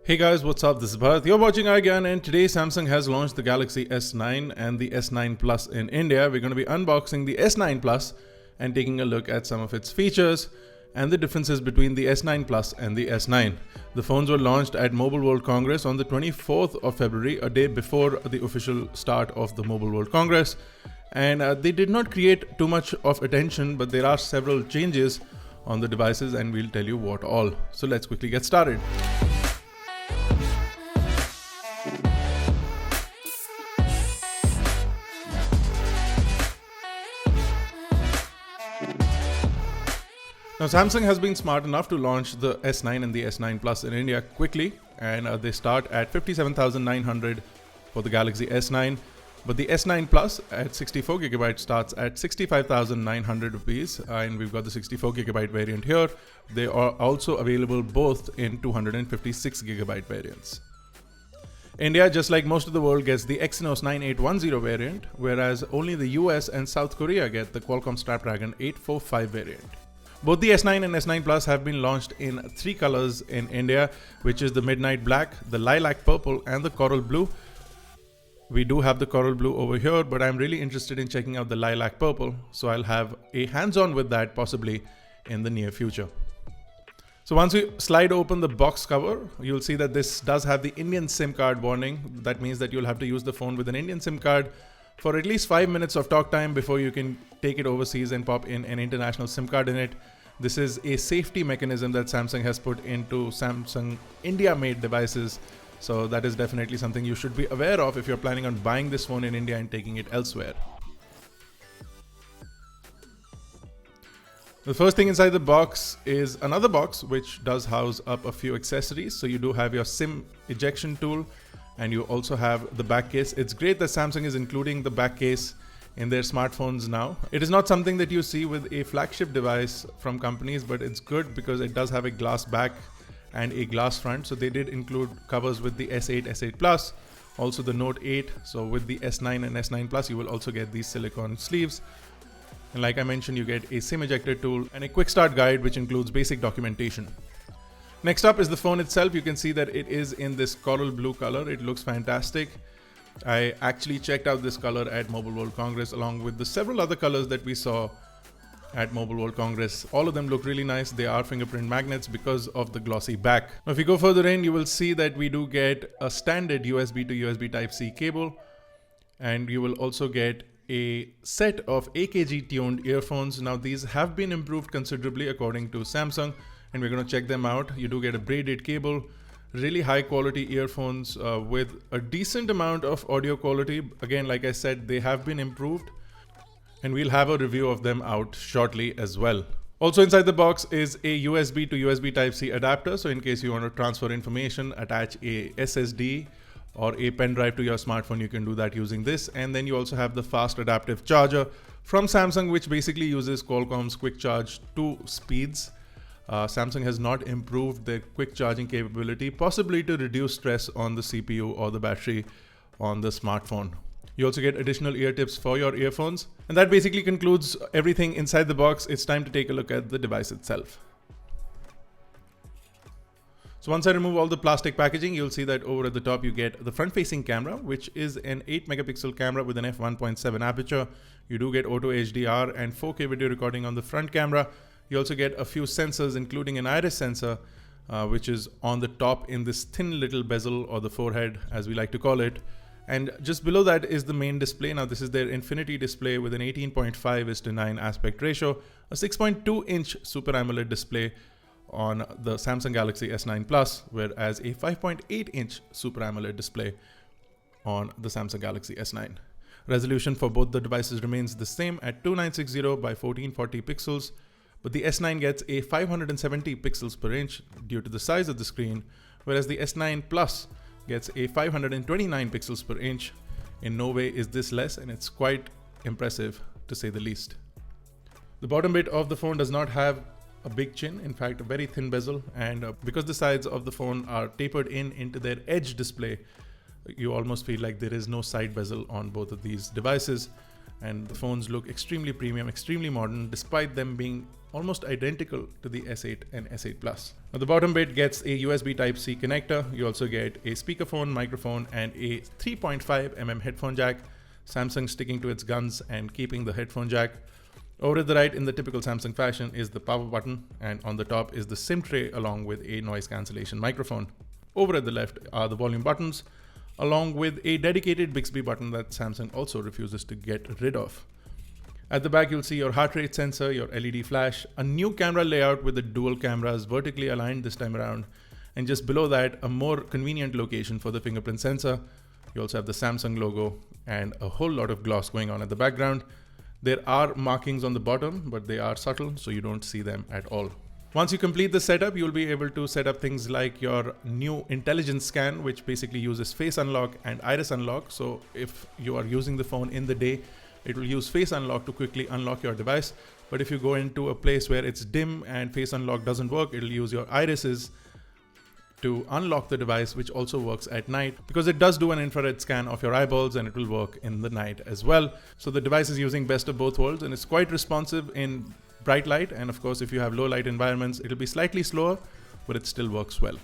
Hey guys, what's up? This is Bharat. You're watching iGyaan, and today Samsung has launched the Galaxy S9 and the S9 Plus in India. We're going to be unboxing the S9 Plus and taking a look at some of its features and the differences between the S9 Plus and the S9. The phones were launched at Mobile World Congress on the 24th of February, a day before the official start of the Mobile World Congress. And they did not create too much of attention, but there are several changes on the devices and we'll tell you what all. So let's quickly get started. Now, Samsung has been smart enough to launch the S9 and the S9 Plus in India quickly, and they start at 57,900 for the Galaxy S9, but the S9 Plus at 64GB starts at 65,900 rupees, and we've got the 64GB variant here. They are also available both in 256GB variants. India, just like most of the world, gets the Exynos 9810 variant, whereas only the US and South Korea get the Qualcomm Snapdragon 845 variant. Both the S9 and S9 Plus have been launched in three colors in India, which is the Midnight Black, the Lilac Purple, and the Coral Blue. We do have the Coral Blue over here, but I'm really interested in checking out the Lilac Purple, so I'll have a hands-on with that possibly in the near future. So once we slide open the box cover, you'll see that this does have the Indian SIM card warning. That means that you'll have to use the phone with an Indian SIM card for at least 5 minutes of talk time before you can take it overseas and pop in an international SIM card in it. This is a safety mechanism that Samsung has put into Samsung India-made devices. So that is definitely something you should be aware of if you're planning on buying this phone in India and taking it elsewhere. The first thing inside the box is another box which does house up a few accessories. So you do have your SIM ejection tool, and you also have the back case. It's great that Samsung is including the back case in their smartphones now. It is not something that you see with a flagship device from companies, but it's good because it does have a glass back and a glass front. So they did include covers with the S8, S8 Plus, also the Note 8. So with the S9 and S9 Plus, you will also get these silicone sleeves. And like I mentioned, you get a SIM ejector tool and a quick start guide, which includes basic documentation. Next up is the phone itself. You can see that it is in this coral blue color. It looks fantastic. I actually checked out this color at Mobile World Congress along with the several other colors that we saw at Mobile World Congress. All of them look really nice. They are fingerprint magnets because of the glossy back. Now, if you go further in, you will see that we do get a standard USB to USB Type-C cable, and you will also get a set of AKG tuned earphones. Now, these have been improved considerably according to Samsung, and we're going to check them out. You do get a braided cable, really high quality earphones with a decent amount of audio quality. Again, like I said, they have been improved, and we'll have a review of them out shortly as well. Also inside the box is a USB to USB Type-C adapter. So in case you want to transfer information, attach a SSD or a pen drive to your smartphone, you can do that using this. And then you also have the fast adaptive charger from Samsung, which basically uses Qualcomm's quick charge 2 speeds. Samsung has not improved their quick charging capability, possibly to reduce stress on the CPU or the battery on the smartphone. You also get additional ear tips for your earphones. And that basically concludes everything inside the box. It's time to take a look at the device itself. So once I remove all the plastic packaging, you'll see that over at the top you get the front-facing camera, which is an 8-megapixel camera with an f1.7 aperture. You do get auto HDR and 4K video recording on the front camera. You also get a few sensors, including an iris sensor, which is on the top in this thin little bezel, or the forehead as we like to call it. And just below that is the main display. Now this is their Infinity display with an 18.5:9 aspect ratio, a 6.2-inch Super AMOLED display on the Samsung Galaxy S9 Plus, whereas a 5.8-inch Super AMOLED display on the Samsung Galaxy S9. Resolution for both the devices remains the same at 2960 by 1440 pixels. But the S9 gets a 570 pixels per inch due to the size of the screen, whereas the S9 Plus gets a 529 pixels per inch. In no way is this less, and it's quite impressive to say the least. The bottom bit of the phone does not have a big chin, in fact a very thin bezel, and because the sides of the phone are tapered into their edge display, you almost feel like there is no side bezel on both of these devices. and the phones look extremely premium, extremely modern, despite them being almost identical to the S8 and S8 Plus. Now the bottom bit gets a USB Type-C connector. You also get a speakerphone, microphone, and a 3.5mm headphone jack. Samsung sticking to its guns and keeping the headphone jack. Over at the right, in the typical Samsung fashion, is the power button, and on the top is the SIM tray along with a noise cancellation microphone. Over at the left are the volume buttons, along with a dedicated Bixby button that Samsung also refuses to get rid of. At the back, you'll see your heart rate sensor, your LED flash, a new camera layout with the dual cameras vertically aligned this time around, and just below that, a more convenient location for the fingerprint sensor. You also have the Samsung logo and a whole lot of gloss going on at the background. There are markings on the bottom, but they are subtle, so you don't see them at all. Once you complete the setup, you'll be able to set up things like your new intelligence scan, which basically uses face unlock and iris unlock. So if you are using the phone in the day, it will use face unlock to quickly unlock your device. But if you go into a place where it's dim and face unlock doesn't work, it'll use your irises to unlock the device, which also works at night because it does do an infrared scan of your eyeballs and it will work in the night as well. So the device is using best of both worlds and it's quite responsive in bright light, and of course if you have low light environments it'll be slightly slower, but it still works well.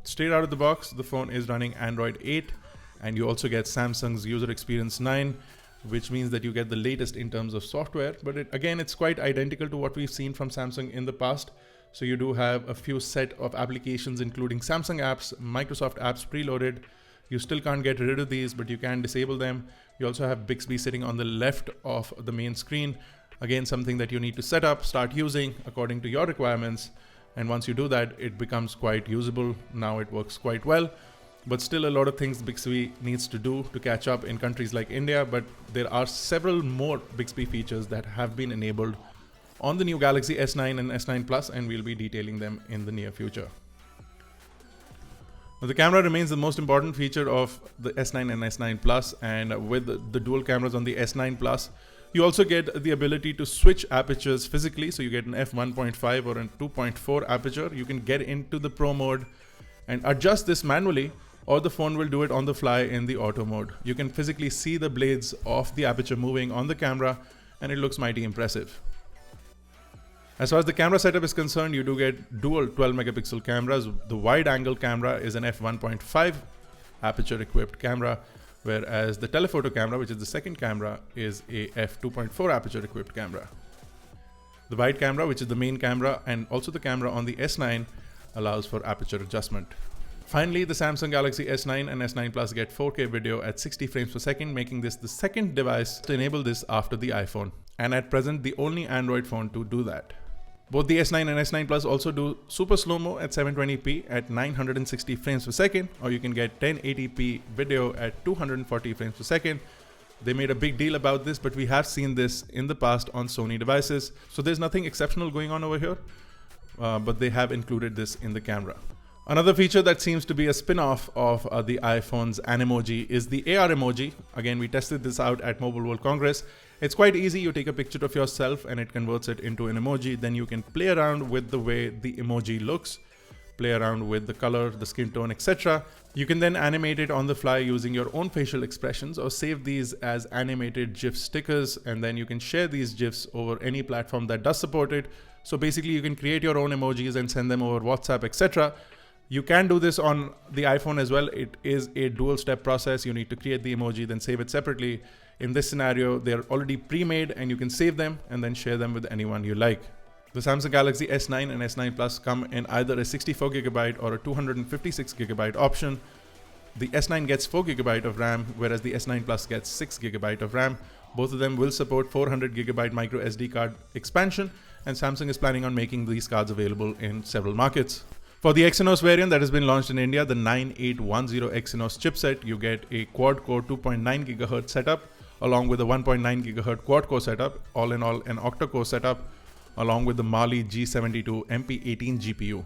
Straight out of the box, the phone is running Android 8 and you also get Samsung's User Experience 9, which means that you get the latest in terms of software, but it's quite identical to what we've seen from Samsung in the past. So you do have a few set of applications including Samsung apps, Microsoft apps preloaded. You still can't get rid of these, but you can disable them. You also have Bixby sitting on the left of the main screen. Again, something that you need to set up, start using according to your requirements. And once you do that, it becomes quite usable. Now it works quite well, but still a lot of things Bixby needs to do to catch up in countries like India. But there are several more Bixby features that have been enabled on the new Galaxy S9 and S9 Plus, and we'll be detailing them in the near future. Now, the camera remains the most important feature of the S9 and S9 Plus, and with the dual cameras on the S9 Plus, you also get the ability to switch apertures physically. So you get an f1.5 or a 2.4 aperture. You can get into the Pro mode and adjust this manually, or the phone will do it on the fly in the auto mode. You can physically see the blades of the aperture moving on the camera, and it looks mighty impressive. As far as the camera setup is concerned, you do get dual 12 megapixel cameras. The wide angle camera is an f1.5 aperture equipped camera, whereas the telephoto camera, which is the second camera, is a f2.4 aperture equipped camera. The wide camera, which is the main camera and also the camera on the S9, allows for aperture adjustment. Finally, the Samsung Galaxy S9 and S9 Plus get 4K video at 60 frames per second, making this the second device to enable this after the iPhone, and at present the only Android phone to do that. Both the S9 and S9 Plus also do super slow-mo at 720p at 960 frames per second, or you can get 1080p video at 240 frames per second. They made a big deal about this, but we have seen this in the past on Sony devices. So there's nothing exceptional going on over here, but they have included this in the camera. Another feature that seems to be a spin-off of the iPhone's Animoji is the AR emoji. Again, we tested this out at Mobile World Congress. It's quite easy. You take a picture of yourself and it converts it into an emoji. Then you can play around with the way the emoji looks, play around with the color, the skin tone, etc. You can then animate it on the fly using your own facial expressions, or save these as animated GIF stickers, and then you can share these GIFs over any platform that does support it. So basically you can create your own emojis and send them over WhatsApp, etc. You can do this on the iPhone as well. It is a dual step process. You need to create the emoji, then save it separately. In this scenario, they're already pre-made and you can save them and then share them with anyone you like. The Samsung Galaxy S9 and S9 Plus come in either a 64GB or a 256GB option. The S9 gets 4GB of RAM, whereas the S9 Plus gets 6GB of RAM. Both of them will support 400GB micro SD card expansion, and Samsung is planning on making these cards available in several markets. For the Exynos variant that has been launched in India, the 9810 Exynos chipset, you get a quad-core 2.9 GHz setup, along with a 1.9 GHz quad-core setup, all in all an octa-core setup, along with the Mali G72 MP18 GPU.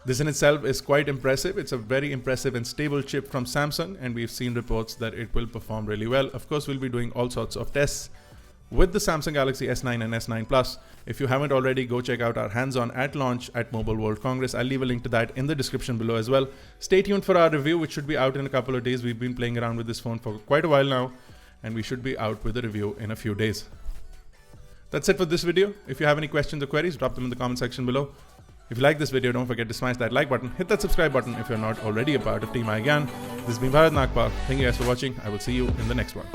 This in itself is quite impressive. It's a very impressive and stable chip from Samsung, and we've seen reports that it will perform really well. Of course, we'll be doing all sorts of tests with the Samsung Galaxy S9 and S9 Plus. If you haven't already, go check out our hands-on at launch at Mobile World Congress. I'll leave a link to that in the description below as well. Stay tuned for our review, which should be out in a couple of days. We've been playing around with this phone for quite a while now, and we should be out with a review in a few days. That's it for this video. If you have any questions or queries, drop them in the comment section below. If you like this video, don't forget to smash that like button, hit that subscribe button if you're not already a part of Team iGyaan. This has been Bharat Nagpal. Thank you guys for watching. I will see you in the next one.